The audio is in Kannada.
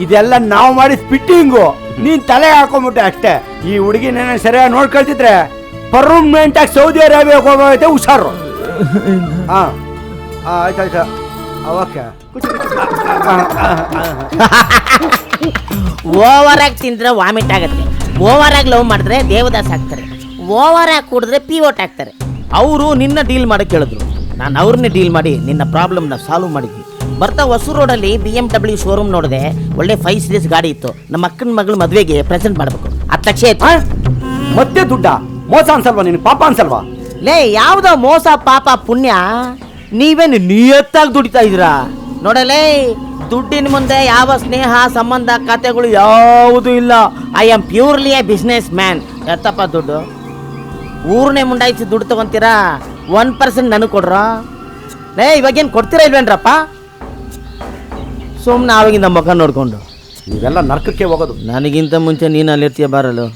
ಇದೆಲ್ಲ ನಾವು ಮಾಡಿ ಫಿಟ್ಟಿಂಗು, ನೀನ್ ತಲೆ ಹಾಕೊಂಬಿಟ್ಟೆ ಅಷ್ಟೇ. ಈ ಹುಡುಗಿನ ಸರಿಯಾಗಿ ನೋಡ್ಕೊಳ್ತಿದ್ರೆ ಪರ್ಮನೆಂಟ್ ಆಗಿ ಸೌದಿ ಅರೇಬಿಯಾಗೆ ಹೋಗೋದೈತೆ, ಹುಷಾರು. ಹಾ ಆಯ್ತಾಯ್ತಾ ಓಕೆ. ಓವರ್ ಆಗಿ ತಿಂದ್ರೆ ವಾಮಿಟ್ ಆಗುತ್ತೆ, ಓವರ್ ಆಗಿ ಲವ್ ಮಾಡಿದ್ರೆ ದೇವದಾಸ್ ಆಗ್ತಾರೆ, ಓವರ್ ಆಗಿ ಕುಡಿದ್ರೆ ಪಿವೋಟ್ ಆಗ್ತಾರೆ. ಅವರು ನಿನ್ನ ಡೀಲ್ ಮಾಡಕ್ಕೆ ಹೇಳಿದ್ರು, ನಾನು ಅವ್ರನ್ನೇ ಡೀಲ್ ಮಾಡಿ ನಿನ್ನ ಪ್ರಾಬ್ಲಮ್ನ ಸಾಲ್ವ್ ಮಾಡಿದ್ವಿ. ಬರ್ತಾ ಹೊಸೂರು ರೋಡಲ್ಲಿ BMW ಶೋರೂಮ್ ನೋಡಿದೆ, ಒಳ್ಳೆ 5 ಸೀರೀಸ್ ಗಾಡಿ ಇತ್ತು. ನಮ್ಮ ಅಕ್ಕನ ಮಗಳ ಮದುವೆಗೆ ಪ್ರೆಸೆಂಟ್ ಮಾಡಬೇಕು. ಅದು ತಕ್ಷಣ ಮತ್ತೆ ದುಡ್ಡ ಮೋಸ ಅನ್ಸಲ್ವಾ ನಿನ್, ಪಾಪ ಅನ್ಸಲ್ವಾ? ಲೇ ಯಾವ್ದೋ ಮೋಸ ಪಾಪ ಪುಣ್ಯ, ನೀವೇನು ನಿಯತ್ತಾಗಿ ದುಡಿತಾ ಇದ್ದೀರಾ ನೋಡಲೇ. ದುಡ್ಡಿನ ಮುಂದೆ ಯಾವ ಸ್ನೇಹ ಸಂಬಂಧ ಕಥೆಗಳು ಯಾವುದೂ ಇಲ್ಲ. I am purely a businessman. ಎತ್ತಪ್ಪ ದುಡ್ಡು, ಊರನ್ನೇ ಮುಂಡಾಯಿಸಿ ದುಡ್ಡು ತಗೊಂತೀರಾ, 1% ನನಗೆ ಕೊಡ್ರ. ಲೇ ಇವಾಗೇನು ಕೊಡ್ತೀರಾ ಇಲ್ವೇನ್ರಪ್ಪ? ಸುಮ್ಮನೆ ಆವಾಗಿಂದ ಮುಖ ನೋಡ್ಕೊಂಡು ನೀವೆಲ್ಲ ನರ್ಕಕ್ಕೆ ಹೋಗೋದು. ನನಗಿಂತ ಮುಂಚೆ ನೀನು ಅಲ್ಲಿರ್ತೀಯ ಬಾರಲು.